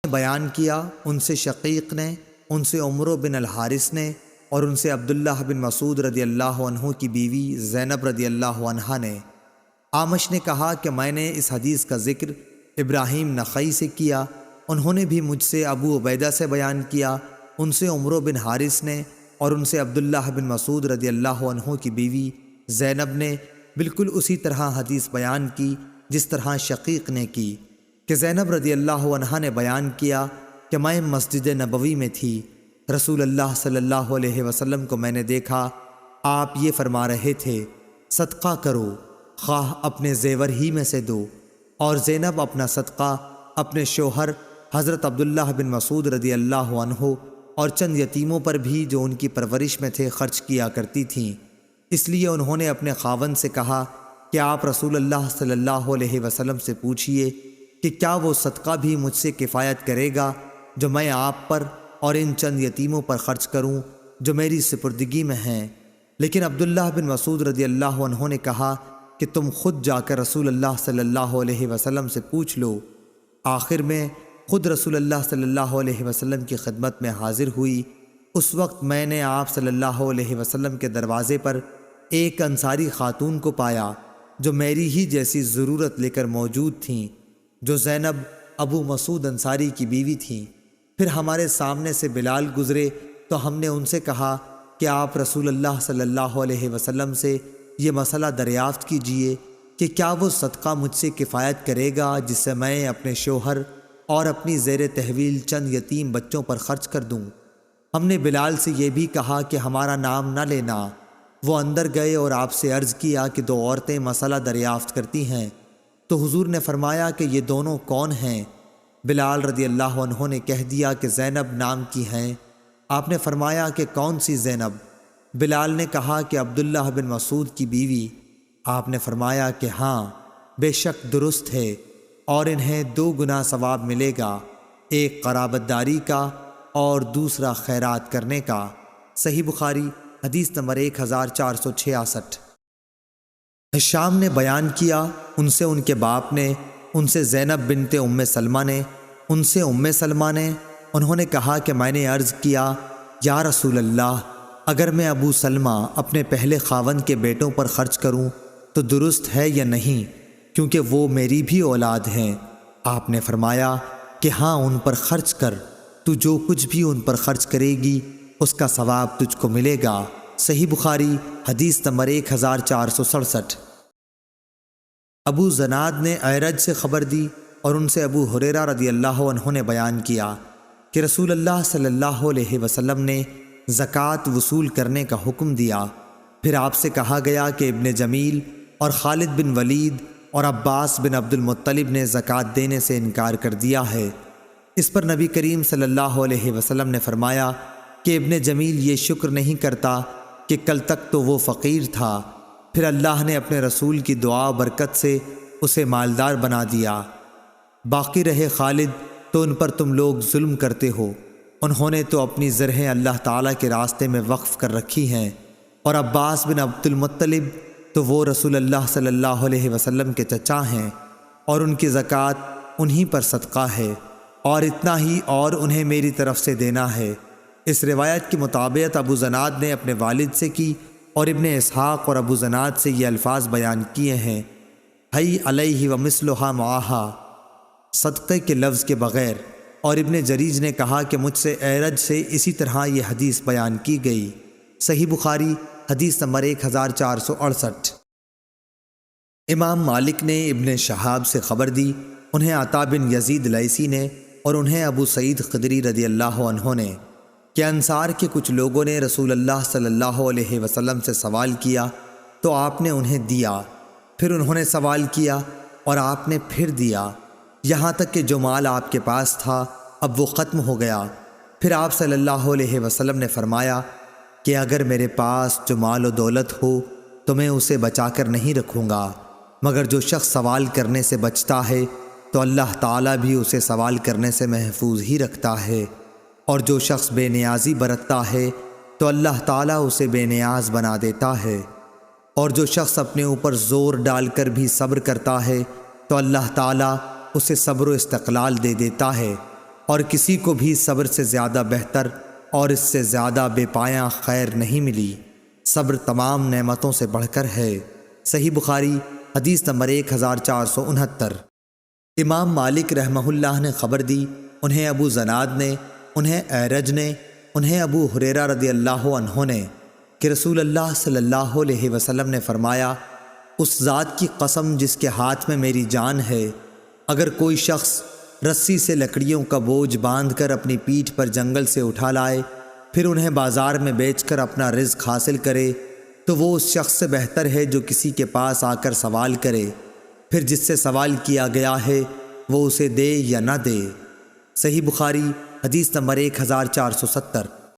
بیان کیا ان سے شقیق نے، ان سے عمرو بن الحارث نے، اور ان سے عبداللہ بن مسعود رضی اللہ عنہ کی بیوی زینب رضی اللہ عنہا نے۔ اعمش نے کہا کہ میں نے اس حدیث کا ذکر ابراہیم نخعی سے کیا، انہوں نے بھی مجھ سے ابو عبیدہ سے بیان کیا، ان سے عمرو بن حارث نے، اور ان سے عبداللہ بن مسعود رضی اللہ عنہ کی بیوی زینب نے بالکل اسی طرح حدیث بیان کی جس طرح شقیق نے کی، کہ زینب رضی اللہ عنہا نے بیان کیا کہ میں مسجد نبوی میں تھی، رسول اللہ صلی اللہ علیہ وسلم کو میں نے دیکھا، آپ یہ فرما رہے تھے صدقہ کرو، خواہ اپنے زیور ہی میں سے دو، اور زینب اپنا صدقہ اپنے شوہر حضرت عبداللہ بن مسعود رضی اللہ عنہ اور چند یتیموں پر بھی جو ان کی پرورش میں تھے خرچ کیا کرتی تھیں۔ اس لیے انہوں نے اپنے خاوند سے کہا کہ آپ رسول اللہ صلی اللہ علیہ وسلم سے پوچھئے کہ کیا وہ صدقہ بھی مجھ سے کفایت کرے گا جو میں آپ پر اور ان چند یتیموں پر خرچ کروں جو میری سپردگی میں ہیں۔ لیکن عبداللہ بن مسعود رضی اللہ عنہ نے کہا کہ تم خود جا کر رسول اللہ صلی اللہ علیہ وسلم سے پوچھ لو۔ آخر میں خود رسول اللہ صلی اللہ علیہ وسلم کی خدمت میں حاضر ہوئی۔ اس وقت میں نے آپ صلی اللہ علیہ وسلم کے دروازے پر ایک انصاری خاتون کو پایا جو میری ہی جیسی ضرورت لے کر موجود تھیں، جو زینب ابو مسعود انصاری کی بیوی تھیں۔ پھر ہمارے سامنے سے بلال گزرے تو ہم نے ان سے کہا کہ آپ رسول اللہ صلی اللہ علیہ وسلم سے یہ مسئلہ دریافت کیجئے کہ کیا وہ صدقہ مجھ سے کفایت کرے گا جس سے میں اپنے شوہر اور اپنی زیر تحویل چند یتیم بچوں پر خرچ کر دوں۔ ہم نے بلال سے یہ بھی کہا کہ ہمارا نام نہ لینا۔ وہ اندر گئے اور آپ سے عرض کیا کہ دو عورتیں مسئلہ دریافت کرتی ہیں، تو حضور نے فرمایا کہ یہ دونوں کون ہیں؟ بلال رضی اللہ عنہ نے کہہ دیا کہ زینب نام کی ہیں۔ آپ نے فرمایا کہ کون سی زینب؟ بلال نے کہا کہ عبداللہ بن مسعود کی بیوی۔ آپ نے فرمایا کہ ہاں، بے شک درست ہے، اور انہیں 2 گنا ثواب ملے گا، ایک قرابت داری کا اور دوسرا خیرات کرنے کا۔ صحیح بخاری حدیث نمبر 1466۔ ہشام نے بیان کیا ان سے ان کے باپ نے، ان سے زینب بنت ام سلمہ نے، ان سے ام سلمہ نے، انہوں نے کہا کہ میں نے عرض کیا یا رسول اللہ، اگر میں ابو سلمہ اپنے پہلے خاوند کے بیٹوں پر خرچ کروں تو درست ہے یا نہیں، کیونکہ وہ میری بھی اولاد ہیں؟ آپ نے فرمایا کہ ہاں، ان پر خرچ کر، تو جو کچھ بھی ان پر خرچ کرے گی اس کا ثواب تجھ کو ملے گا۔ صحیح بخاری حدیث نمبر 1467۔ ابو زناد نے اعرج سے خبر دی اور ان سے ابو ہریرہ رضی اللہ عنہ نے بیان کیا کہ رسول اللہ صلی اللہ علیہ وسلم نے زکوٰۃ وصول کرنے کا حکم دیا۔ پھر آپ سے کہا گیا کہ ابن جمیل اور خالد بن ولید اور عباس بن عبد المطلب نے زکوٰۃ دینے سے انکار کر دیا ہے۔ اس پر نبی کریم صلی اللہ علیہ وسلم نے فرمایا کہ ابن جمیل یہ شکر نہیں کرتا کہ کل تک تو وہ فقیر تھا، پھر اللہ نے اپنے رسول کی دعا و برکت سے اسے مالدار بنا دیا۔ باقی رہے خالد تو ان پر تم لوگ ظلم کرتے ہو، انہوں نے تو اپنی زرہیں اللہ تعالیٰ کے راستے میں وقف کر رکھی ہیں، اور عباس بن عبد المطلب تو وہ رسول اللہ صلی اللہ علیہ وسلم کے چچا ہیں، اور ان کی زکوٰۃ انہی پر صدقہ ہے، اور اتنا ہی اور انہیں میری طرف سے دینا ہے۔ اس روایت کی مطابقت ابو زناد نے اپنے والد سے کی، اور ابن اسحاق اور ابو زناد سے یہ الفاظ بیان کیے ہیں، حی علیہ ومثلھا معہا، صدقے کے لفظ کے بغیر۔ اور ابن جریج نے کہا کہ مجھ سے اعرج سے اسی طرح یہ حدیث بیان کی گئی۔ صحیح بخاری حدیث نمبر 1468۔ امام مالک نے ابن شہاب سے خبر دی، انہیں عطا بن یزید لیثی نے، اور انہیں ابو سعید خدری رضی اللہ عنہ نے، کہ انصار کے کچھ لوگوں نے رسول اللہ صلی اللہ علیہ وسلم سے سوال کیا تو آپ نے انہیں دیا، پھر انہوں نے سوال کیا اور آپ نے پھر دیا، یہاں تک کہ جو مال آپ کے پاس تھا اب وہ ختم ہو گیا۔ پھر آپ صلی اللہ علیہ وسلم نے فرمایا کہ اگر میرے پاس جو مال و دولت ہو تو میں اسے بچا کر نہیں رکھوں گا، مگر جو شخص سوال کرنے سے بچتا ہے تو اللہ تعالیٰ بھی اسے سوال کرنے سے محفوظ ہی رکھتا ہے، اور جو شخص بے نیازی برتتا ہے تو اللہ تعالیٰ اسے بے نیاز بنا دیتا ہے، اور جو شخص اپنے اوپر زور ڈال کر بھی صبر کرتا ہے تو اللہ تعالیٰ اسے صبر و استقلال دے دیتا ہے۔ اور کسی کو بھی صبر سے زیادہ بہتر اور اس سے زیادہ بے پایاں خیر نہیں ملی۔ صبر تمام نعمتوں سے بڑھ کر ہے۔ صحیح بخاری حدیث نمبر 1469۔ امام مالک رحمہ اللہ نے خبر دی، انہیں ابو زناد نے، انہیں اعرج نے، انہیں ابو ہریرہ رضی اللہ عنہ نے کہ رسول اللہ صلی اللہ علیہ وسلم نے فرمایا، اس ذات کی قسم جس کے ہاتھ میں میری جان ہے، اگر کوئی شخص رسی سے لکڑیوں کا بوجھ باندھ کر اپنی پیٹھ پر جنگل سے اٹھا لائے، پھر انہیں بازار میں بیچ کر اپنا رزق حاصل کرے، تو وہ اس شخص سے بہتر ہے جو کسی کے پاس آ کر سوال کرے، پھر جس سے سوال کیا گیا ہے وہ اسے دے یا نہ دے۔ صحیح بخاری حدیث نمبر 1470۔